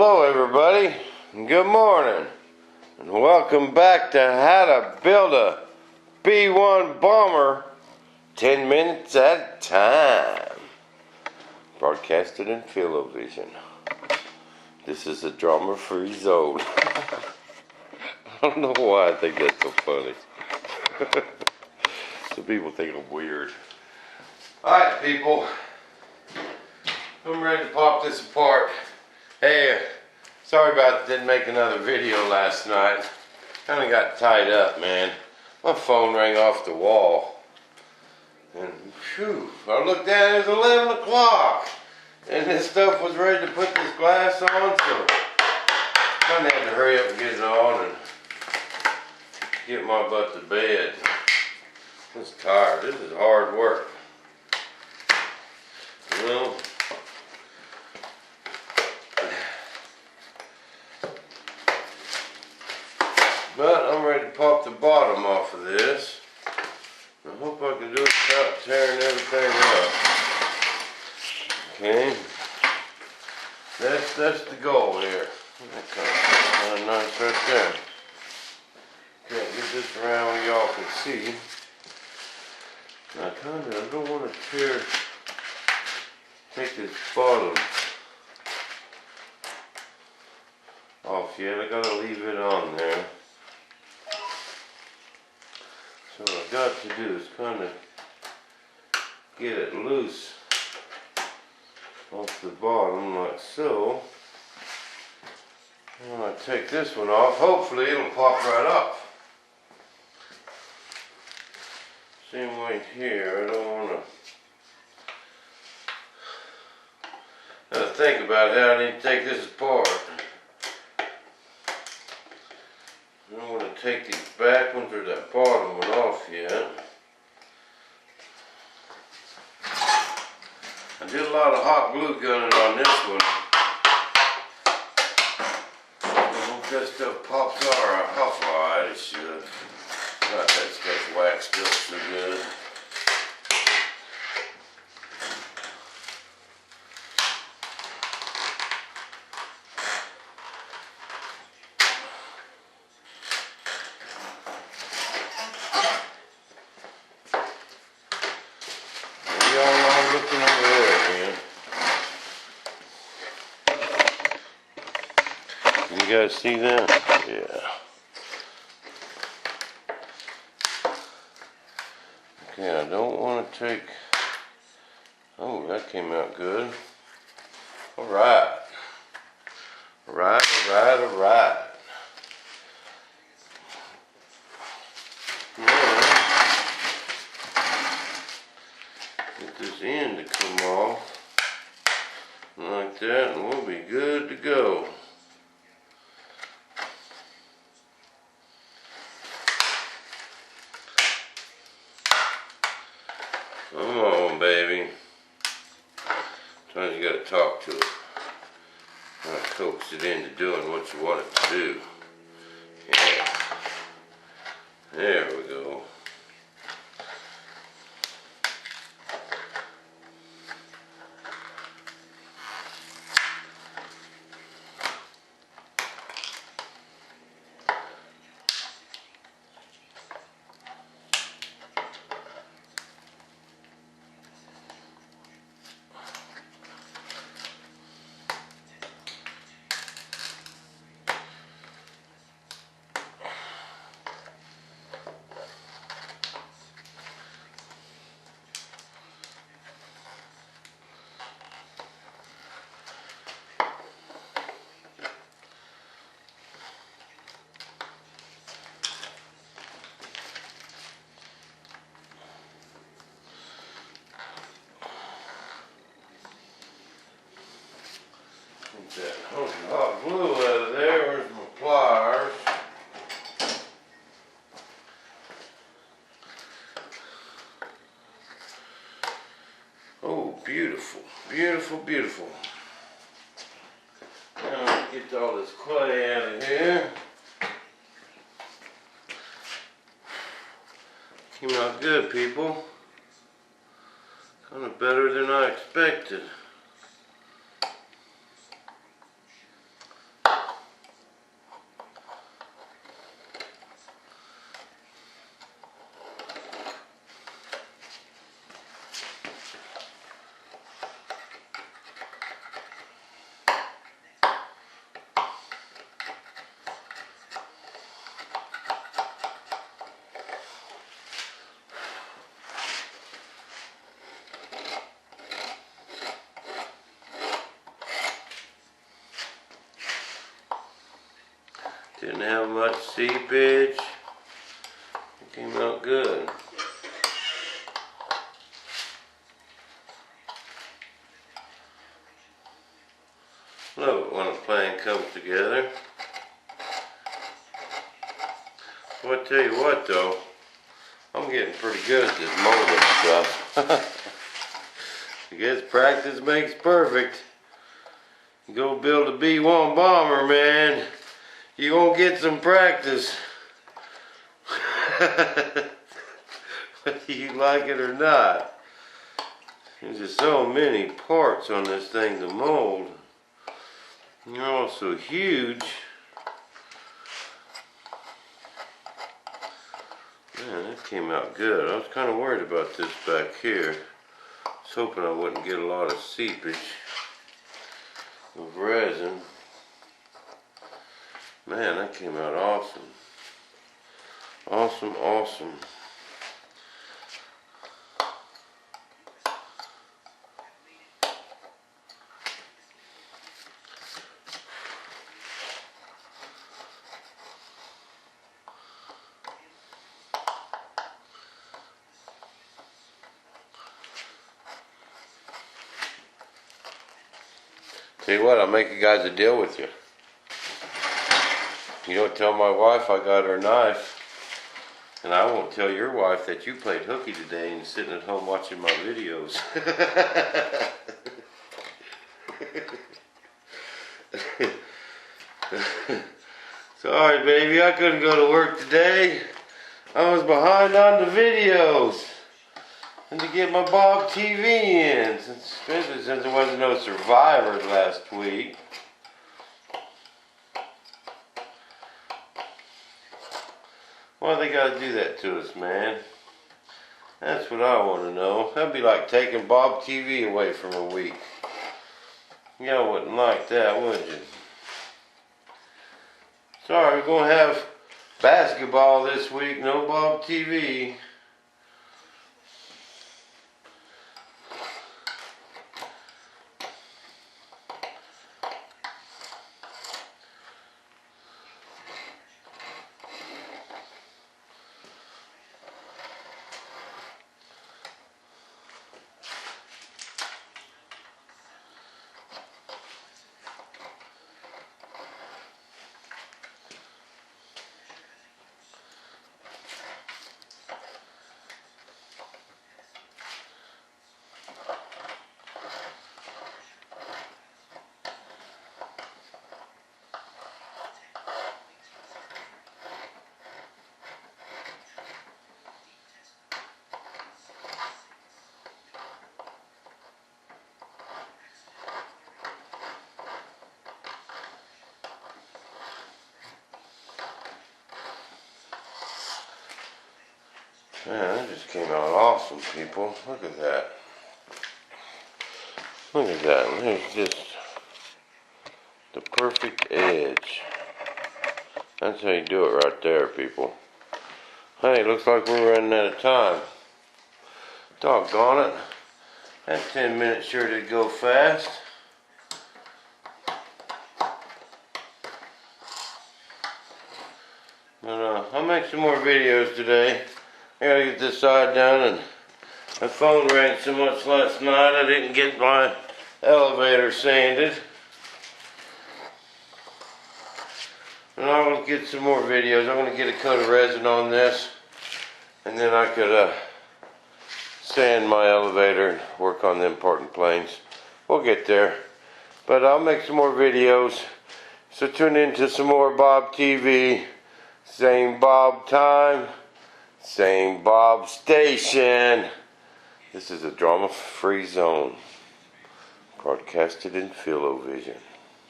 Hello everybody, and good morning, and welcome back to How to Build a B-1 Bomber 10 minutes at a time. Broadcasted in Field-O-Vision. This is a drama-free zone. I don't know why I think that's so funny. Some people think I'm weird. Alright people, I'm ready to pop this apart. Hey, sorry about didn't make another video last night. Kinda got tied up, man. My phone rang off the wall. And phew, I looked down, it was 11 o'clock. And this stuff was ready to put this glass on, so I kinda had to hurry up and get it on and get my butt to bed. I was tired. This is hard work. You know? But I'm ready to pop the bottom off of this. I hope I can do it without tearing everything up. Okay. That's the goal here. That kind of nice right there. Can't get this around where y'all can see. I don't want to take this bottom off yet. I gotta leave it on there. So what I've got to do is kind of get it loose off the bottom like so. And when I take this one off, hopefully it'll pop right off. Same way here. I don't want to think about how I need to take this apart. I don't want to take these back ones or that bottom one off yet. I did a lot of hot glue gunning on this one. I hope that stuff pops off alright. It should. Got that stuff waxed up so good. Looking over there again. Can you guys see that? Yeah. Okay, I don't want to take... Oh, that came out good. Alright. Alright. Get this end to come off like that, and we'll be good to go. Come on, baby. Sometimes you gotta talk to it. Try to coax it into doing what you want it to do. Yeah. There we go. Get that hot glue out of there. Where's my pliers? Oh, beautiful, beautiful, beautiful. Now let's get all this clay out of here. Came out good, people. Kind of better than I expected. Didn't have much seepage. It came out good. Love it when a plan comes together. Well, I tell you what though, I'm getting pretty good at this molding stuff. I guess practice makes perfect. You go build a B-1 bomber, man. You gonna get some practice. Whether you like it or not. There's just so many parts on this thing to mold. They're all so huge. Man, that came out good. I was kind of worried about this back here. I was hoping I wouldn't get a lot of seepage of resin. Man, that came out awesome. Awesome, awesome. Tell you what, I'll make you guys a deal with you. You don't tell my wife I got her knife, and I won't tell your wife that you played hooky today and sitting at home watching my videos. Sorry, baby, I couldn't go to work today. I was behind on the videos. And to get my Bob TV in, especially since there wasn't no Survivor last week. Why they gotta do that to us, man? That's what I want to know. That'd be like taking Bob TV away from a week. Y'all wouldn't like that, would you? Sorry, we're gonna have basketball this week, no Bob TV. Man, that just came out awesome, people. Look at that. Look at that. There's just the perfect edge. That's how you do it right there, people. Hey, looks like we're running out of time. Doggone it. That 10 minutes sure did go fast. But I'll make some more videos today. I gotta get this side done, and my phone rang so much last night I didn't get my elevator sanded. And I will get some more videos. I'm gonna get a coat of resin on this, and then I could sand my elevator and work on them parting planes. We'll get there. But I'll make some more videos. So tune in to some more Bob TV. Same Bob time. Same Bob station. This is a drama-free zone, broadcasted in Philovision.